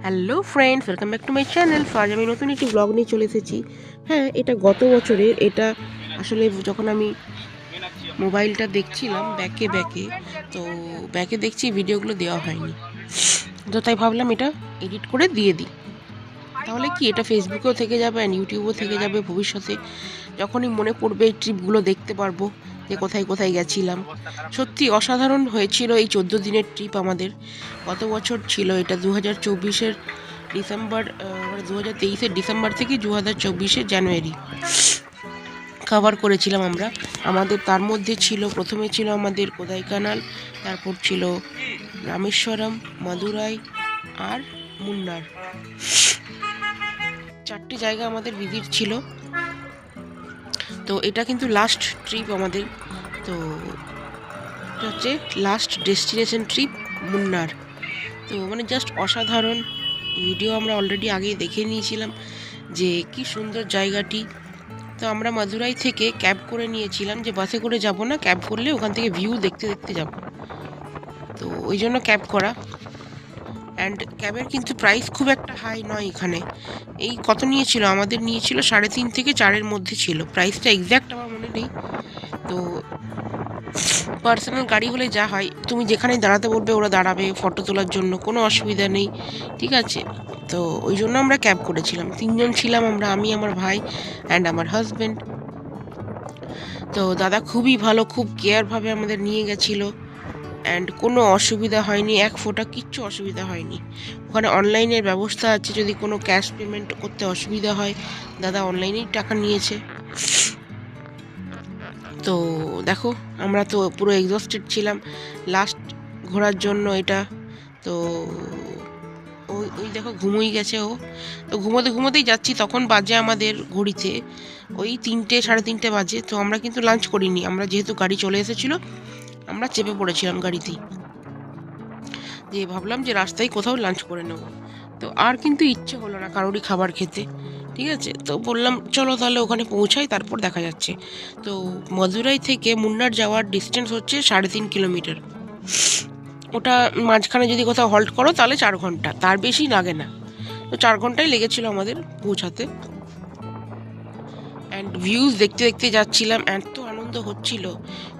Hello friends, welcome back to my channel. আজ আমি নতুন একটি ব্লগ নিয়ে চলে এসেছি। হ্যাঁ, এটা গত বছরের। এটা আসলে যখন আমি মোবাইলটা দেখছিলাম ব্যাকে ব্যাকে, তো ব্যাকে দেখছি ভিডিওগুলো দেওয়া হয়নি, তো তাই ভাবলাম এটা এডিট করে দিয়ে দিই। তাহলে কি এটা ফেসবুকেও থেকে যাবে অ্যান্ড ইউটিউবেও থেকে যাবে। ভবিষ্যতে যখনই মনে পড়বে এই ট্রিপগুলো দেখতে পারবো যে কোথায় কোথায় গেছিলাম। সত্যি অসাধারণ হয়েছিল এই 14 দিনের ট্রিপ আমাদের। গত বছর ছিল এটা 2024-এর ডিসেম্বর, 2023-এর ডিসেম্বর থেকে 2024-এর জানুয়ারি কভার করেছিলাম আমরা। আমাদের তার মধ্যে ছিল, প্রথমে ছিল আমাদের কোদাইকানাল, তারপর ছিল রামেশ্বরম, মাদুরাই আর মুন্নার। 4টি জায়গা আমাদের ভিজিট ছিল। তো এটা কিন্তু লাস্ট ট্রিপ আমাদের। তো এটা হচ্ছে লাস্ট ডেস্টিনেশন ট্রিপ মুন্নার। তো মানে জাস্ট অসাধারণ। ভিডিও আমরা অলরেডি আগেই দেখে নিয়েছিলাম যে কি সুন্দর জায়গাটি। তো আমরা মাদুরাই থেকে ক্যাব করে নিয়েছিলাম, যে বাসে করে যাব না, ক্যাব করলে ওখান থেকে ভিউ দেখতে দেখতে যাব, তো ওই জন্য ক্যাব করা। অ্যান্ড ক্যাবের কিন্তু প্রাইস খুব একটা হাই নয় এখানে। এই কত নিয়েছিল, আমাদের নিয়েছিল 3.5 থেকে 4-এর মধ্যে ছিল। প্রাইসটা এক্স্যাক্ট আমার মনে নেই। তো পার্সোনাল গাড়ি হলে যা হয়, তুমি যেখানে দাঁড়াতে বলবে ওরা দাঁড়াবে, ফটো তোলার জন্য কোনো অসুবিধা নেই, ঠিক আছে। তো ওই জন্য আমরা ক্যাব করেছিলাম। 3জন ছিলাম আমরা, আমি, আমার ভাই অ্যান্ড আমার হাজব্যান্ড। তো দাদা খুবই ভালো, খুব কেয়ারভাবে আমাদের নিয়ে গেছিলো অ্যান্ড কোনো অসুবিধা হয়নি, এক ফোঁটা কিচ্ছু অসুবিধা হয়নি। ওখানে অনলাইনের ব্যবস্থা আছে, যদি কোনো ক্যাশ পেমেন্ট করতে অসুবিধা হয় দাদা অনলাইনেই টাকা নিয়েছে। তো দেখো, আমরা তো পুরো এক্সস্টেড ছিলাম লাস্ট ঘোরার জন্য এটা। তো ওই ওই দেখো ঘুমোই গেছে ও। তো ঘুমোতে ঘুমোতেই যাচ্ছি, তখন বাজে আমাদের ঘড়িতে ওই 3টে, 3:30 বাজে। তো আমরা কিন্তু লাঞ্চ করিনি, আমরা যেহেতু গাড়ি চলে এসেছিলো আমরা চেপে পড়েছিলাম গাড়িতেই, যে ভাবলাম যে রাস্তায় কোথাও লাঞ্চ করে নেব। তো আর কিন্তু ইচ্ছে হলো না কারোরই খাবার খেতে, ঠিক আছে। তো বললাম চলো তাহলে ওখানে পৌঁছাই, তারপর দেখা যাচ্ছে। তো মাদুরাই থেকে মুন্নার যাওয়ার ডিস্টেন্স হচ্ছে 3.5 কিলোমিটার। ওটা মাঝখানে যদি কোথাও হল্ট করো তাহলে 4 ঘন্টা, তার বেশি লাগে না। তো 4 ঘন্টাই লেগেছিল আমাদের পৌঁছাতে। অ্যান্ড ভিউজ দেখতে দেখতে যাচ্ছিলাম, এত আনন্দ হচ্ছিল,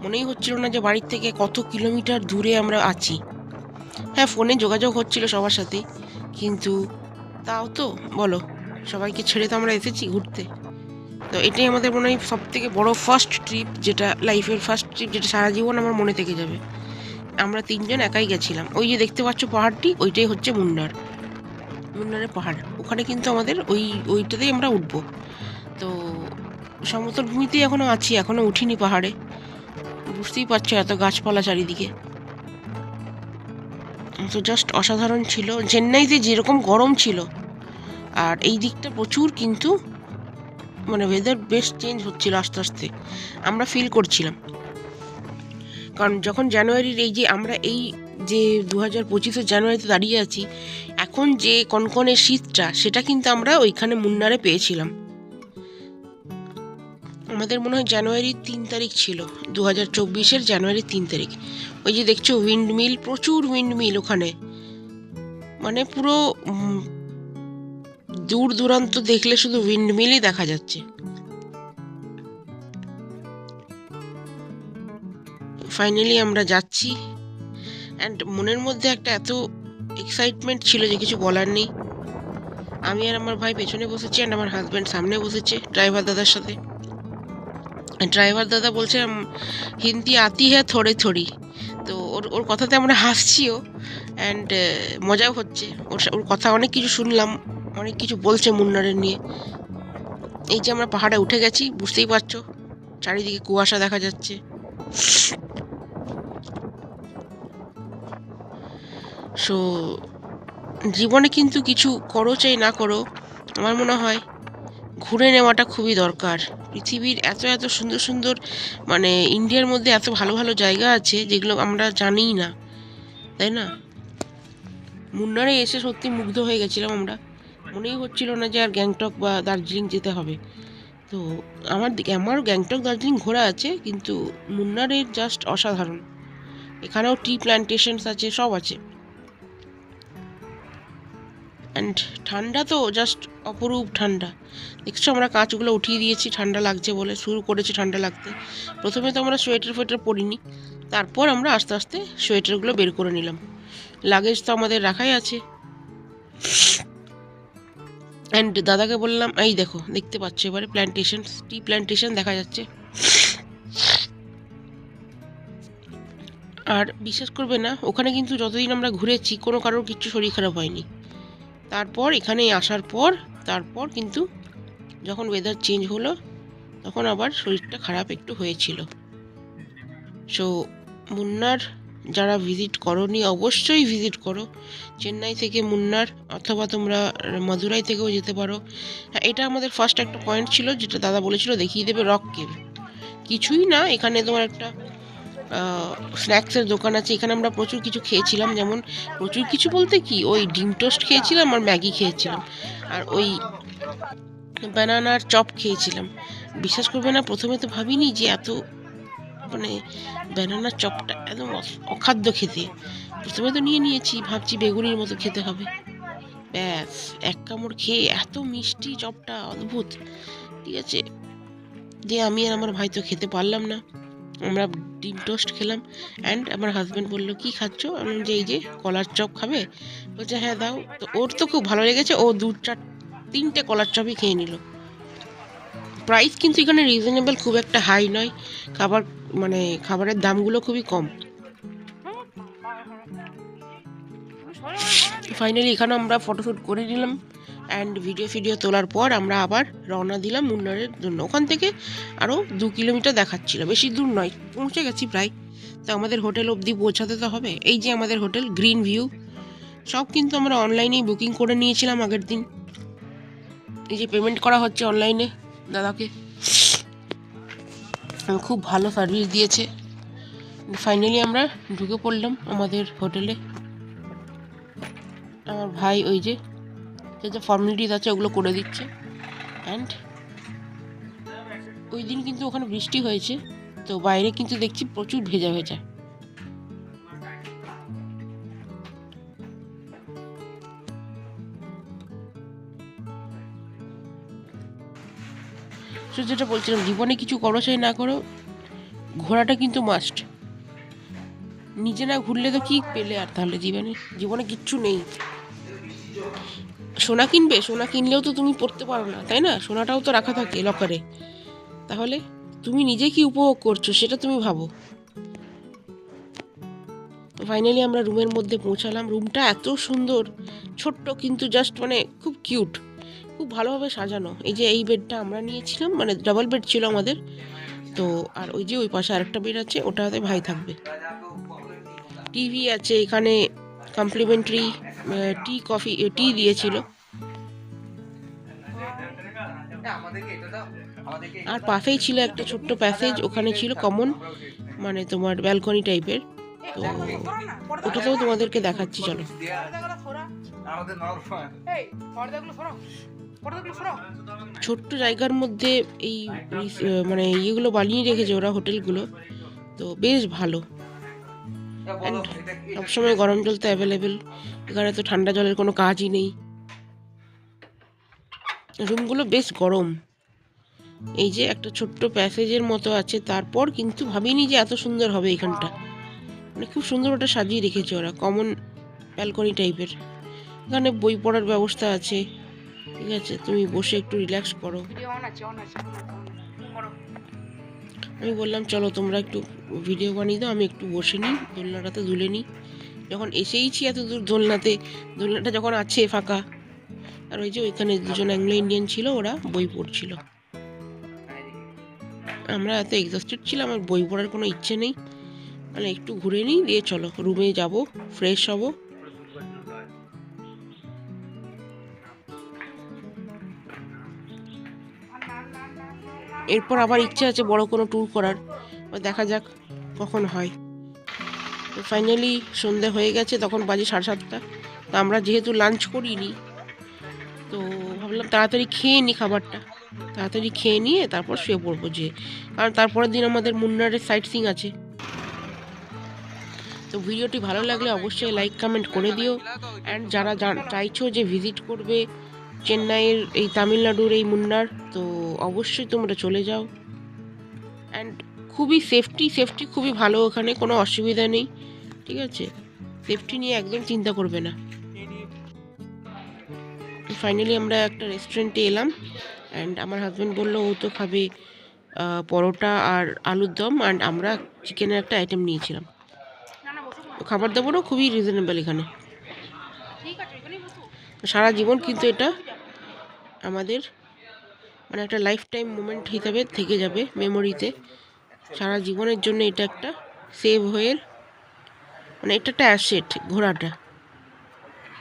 মনেই হচ্ছিল না যে বাড়ির থেকে কত কিলোমিটার দূরে আমরা আছি। হ্যাঁ, ফোনে যোগাযোগ হচ্ছিল সবার সাথেই, কিন্তু তাও তো বলো, সবাইকে ছেড়ে তো আমরা এসেছি ঘুরতে। তো এটাই আমাদের মনে হয় সব থেকে বড় ফার্স্ট ট্রিপ, যেটা লাইফের ফার্স্ট ট্রিপ, যেটা সারা জীবন আমার মনে থেকে যাবে। আমরা 3জন একাই গেছিলাম। ওই যে দেখতে পাচ্ছ পাহাড়টি, ওইটাই হচ্ছে মুন্নারের পাহাড়। ওখানে কিন্তু আমাদের ওইটাতেই আমরা উঠবো। তো সমতল ভূমিতেই এখনো আছি, এখনো উঠিনি পাহাড়ে। বুঝতেই পারছো এত গাছপালা চারিদিকে। তো জাস্ট অসাধারণ ছিল। চেন্নাইতে যেরকম গরম ছিল, আর এই দিকটা প্রচুর, কিন্তু মানে ওয়েদার বেশ চেঞ্জ হচ্ছিল আস্তে আস্তে, আমরা ফিল করছিলাম। কারণ যখন জানুয়ারির এই যে আমরা এই যে 2025-এর জানুয়ারিতে দাঁড়িয়ে আছি, এখন যে কনকনে শীতটা, সেটা কিন্তু আমরা ওইখানে মুন্নারে পেয়েছিলাম। আমাদের মনে হয় জানুয়ারির 3 তারিখ ছিল, 2024-এর জানুয়ারির 3 তারিখ। ওই যে দেখছো উইন্ডমিল, প্রচুর উইন্ডমিল ওখানে, মানে পুরো দূর দূরান্ত দেখলে শুধু উইন্ডমিলই দেখা যাচ্ছে। ফাইনালি আমরা যাচ্ছি, অ্যান্ড মনের মধ্যে একটা এত এক্সাইটমেন্ট ছিল যে কিছু বলার নেই। আমি আর আমার ভাই পেছনে বসেছি, অ্যান্ড আমার হাজব্যান্ড সামনে বসেছে ড্রাইভার দাদার সাথে। ড্রাইভার দাদা বলছে হিন্দি আতি হ্যাঁ থোড়ি থোড়ি। তো ওর কথাতে আমরা হাসছিও, অ্যান্ড মজাও হচ্ছে। ওর কথা অনেক কিছু শুনলাম, অনেক কিছু বলছে মুন্নারের নিয়ে। এই যে আমরা পাহাড়ে উঠে গেছি, বুঝতেই পারছো চারিদিকে কুয়াশা দেখা যাচ্ছে। সো জীবনে কিন্তু কিছু করো চাই না করো, আমার মনে হয় ঘুরে নেওয়াটা খুবই দরকার। পৃথিবীর এত এত সুন্দর সুন্দর, মানে ইন্ডিয়ার মধ্যে এত ভালো ভালো জায়গা আছে যেগুলো আমরা জানিই না, তাই না। মুন্নারে এসে সত্যি মুগ্ধ হয়ে গেছিলাম আমরা। মনেই হচ্ছিল না যে আর গ্যাংটক বা দার্জিলিং যেতে হবে। তো আমার গ্যাংটক দার্জিলিং ঘোরা আছে, কিন্তু মুন্নারের জাস্ট অসাধারণ। এখানেও টি প্ল্যান্টেশনস আছে, সব আছে। অ্যান্ড ঠান্ডা তো জাস্ট অপরূপ ঠান্ডা। দেখছো আমরা কাঁচগুলো উঠিয়ে দিয়েছি, ঠান্ডা লাগছে বলে, শুরু করেছে ঠান্ডা লাগতে। প্রথমে তো আমরা সোয়েটার ফোয়েটার পরিনি, তারপর আমরা আস্তে আস্তে সোয়েটারগুলো বের করে নিলাম। লাগেজ তো আমাদের রাখাই আছে। অ্যান্ড দাদাকে বললাম, এই দেখো দেখতে পাচ্ছ এবারে প্ল্যান্টেশন, টি প্ল্যান্টেশন দেখা যাচ্ছে। আর বিশ্বাস করবে না, ওখানে কিন্তু যতদিন আমরা ঘুরেছি কোনো কারোর কিচ্ছু শরীর খারাপ হয়নি। তারপর এখানে আসার পর তারপর কিন্তু যখন ওয়েদার চেঞ্জ হলো তখন আবার শরীরটা খারাপ একটু হয়েছিল। সো মুন্নার যারা ভিজিট করোনি অবশ্যই ভিজিট করো। চেন্নাই থেকে মুন্নার, অথবা তোমরা মাদুরাই থেকেও যেতে পারো। হ্যাঁ, এটা আমাদের ফার্স্ট একটা পয়েন্ট ছিল, যেটা দাদা বলেছিল দেখিয়ে দেবে রক কেভ। কিছুই না, এখানে তোমার একটা স্ন্যাক্সের দোকান আছে। এখানে আমরা প্রচুর কিছু খেয়েছিলাম, যেমন প্রচুর কিছু বলতে কি, ওই ডিম টোস্ট খেয়েছিলাম আর ম্যাগি খেয়েছিলাম, আর ওই ব্যানানার চপ খেয়েছিলাম। বিশ্বাস করবে না, প্রথমে তো ভাবিনি যে এত মানে ব্যানানার চপটা একদম অখাদ্য খেতে। প্রথমে তো নিয়েছি, ভাবছি বেগুনির মতো খেতে হবে। ব্যাস এক কামড় খেয়ে এত মিষ্টি চপটা, অদ্ভুত। ঠিক আছে, দিয়ে আমি আর আমার ভাই তো খেতে পারলাম না। আমরা ডিম টোস্ট খেলাম। অ্যান্ড আমার হাজব্যান্ড বললো, কি খাচ্ছ? আমি যে এই যে কলার চপ খাবে। বলছে হ্যাঁ দাও। তো ওর তো খুব ভালো লেগেছে, ও 2-4-3টে কলার চপই খেয়ে নিল। প্রাইস কিন্তু এখানে রিজনেবল, খুব একটা হাই নয়। খাবারের দামগুলো খুবই কম। ফাইনালি এখানে আমরা ফটোশ্যুট করে নিলাম, অ্যান্ড ভিডিও তোলার পর আমরা আবার রওনা দিলাম মুন্নারের জন্য। ওখান থেকে আরও 2 কিলোমিটার দেখাচ্ছিল, বেশি দূর নয়, পৌঁছে গেছি প্রায়। তো আমাদের হোটেল অবধি পৌঁছাতে তো হবে। এই যে আমাদের হোটেল গ্রিন ভিউ, সব কিন্তু আমরা অনলাইনেই বুকিং করে নিয়েছিলাম আগের দিন। এই যে পেমেন্ট করা হচ্ছে অনলাইনে দাদাকে, খুব ভালো সার্ভিস দিয়েছে। ফাইনালি আমরা ঢুকে পড়লাম আমাদের হোটেলে। আমার ভাই ওই যে যে ফর্মালিটিস আছে ওগুলো করে দিচ্ছে। অ্যান্ড ওই দিন কিন্তু ওখানে বৃষ্টি হয়েছে, তো বাইরে কিন্তু দেখছি প্রচুর ভেজা ভেজা। তো যেটা বলছিলাম, জীবনে কিছু করো চাই না করো, ঘোরাটা কিন্তু মাস্ট। নিজে না ঘুরলে তো কি পেলে আর, তাহলে জীবনে কিচ্ছু নেই। সোনা কিনবে, সোনা কিনলেও তো তুমি পড়তে পারো না, তাই না? সোনাটাও তো রাখা থাকে লকারে। তাহলে তুমি নিজে কি উপভোগ করছো সেটা তুমি ভাবো। ফাইনালি আমরা রুমের মধ্যে পৌঁছালাম। রুমটা এত সুন্দর, ছোট্ট কিন্তু জাস্ট খুব কিউট, খুব ভালোভাবে সাজানো। এই যে এই বেডটা আমরা নিয়েছিলাম, ডাবল বেড ছিল আমাদের। তো আর ওই যে ওই পাশে আরেকটা বেড আছে, ওটাতে ভাই থাকবে। টিভি আছে এখানে, কমপ্লিমেন্টারি টি দিয়েছিল। আর পাশেই ছিল একটা ছোট্ট প্যাসেজ, ওখানে ছিল কমন তোমার ব্যালকনি টাইপের। তো ওটাতেও তোমাদেরকে দেখাচ্ছি, চলো। ছোট্ট জায়গার মধ্যে এই ইয়েগুলো বানিয়ে রেখেছে ওরা, হোটেলগুলো, তো বেশ ভালো। অ্যান্ড সবসময় গরম জল তো অ্যাভেলেবেল, এখানে তো ঠান্ডা জলের কোনো কাজই নেই। রুমগুলো বেশ গরম। এই যে একটা ছোট্ট প্যাসেজের মতো আছে, তারপর কিন্তু ভাবিনি যে এত সুন্দর হবে এখানটা। খুব সুন্দর ওটা সাজিয়ে রেখেছে ওরা, কমন ব্যালকনি টাইপের। এখানে বই পড়ার ব্যবস্থা আছে, ঠিক আছে, তুমি বসে একটু রিল্যাক্স করো। আমি বললাম চলো তোমরা একটু ভিডিও বানিয়ে দাও, আমি একটু বসে নিই, দোলনাটাতে দুলে নিই। যখন এসেইছি এত দূর দোলনাটা যখন আছে ফাঁকা। আর ওই যে ওইখানে দুজন অ্যাংলো ইন্ডিয়ান ছিল, ওরা বই পড়ছিল। আমরা এত এক্সস্টেড ছিলাম, আমার বই পড়ার কোনো ইচ্ছে নেই। একটু ঘুরে নিই, দিয়ে চলো রুমে যাব, ফ্রেশ হব। এরপর আবার ইচ্ছে আছে বড় কোনো ট্যুর করার, দেখা যাক কখন হয়। তো ফাইনালি সন্ধে হয়ে গেছে, তখন বাজে 7:30। তো আমরা যেহেতু লাঞ্চ করিনি, তো ভাবলাম তাড়াতাড়ি খেয়ে নিই খাবারটা, তাড়াতাড়ি খেয়ে নিয়ে তারপর শুয়ে পড়বো, কারণ তারপরের দিন আমাদের মুন্নারের সাইট সিইং আছে। তো ভিডিওটি ভালো লাগলে অবশ্যই লাইক কমেন্ট করে দিও। অ্যান্ড যারা চাইছো যে ভিজিট করবে চেন্নাইয়ের এই তামিলনাড়ুর এই মুন্নার, তো অবশ্যই তোমরা চলে যাও। অ্যান্ড খুবই সেফটি খুবই ভালো, ওখানে কোনো অসুবিধা নেই, ঠিক আছে? সেফটি নিয়ে একদম চিন্তা করবে না। ফাইনালি আমরা একটা রেস্টুরেন্টে এলাম, অ্যান্ড আমার হাজব্যান্ড বললো ও তো খাবে পরোটা আর আলুর দম, অ্যান্ড আমরা চিকেনের একটা আইটেম নিয়েছিলাম। তো খাবার দাবারও খুবই রিজনেবল এখানে। সারা জীবন কিন্তু এটা আমাদের মানে একটা লাইফ টাইম মোমেন্ট হিসাবে থেকে যাবে মেমোরিতে। সারা জীবনের জন্য এটা একটা সেভ হয়ে, মানে এটা একটা অ্যাসেট ঘোরাটা।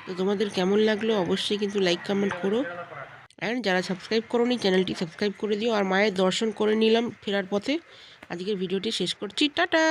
তো তোমাদের কেমন লাগলো অবশ্যই কিন্তু লাইক কমেন্ট করো। অ্যান্ড যারা সাবস্ক্রাইব করোনি চ্যানেলটি সাবস্ক্রাইব করে দিও। আর মায়ের দর্শন করে নিলাম ফেরার পথে। আজকের ভিডিওটি শেষ করছি, টাটা।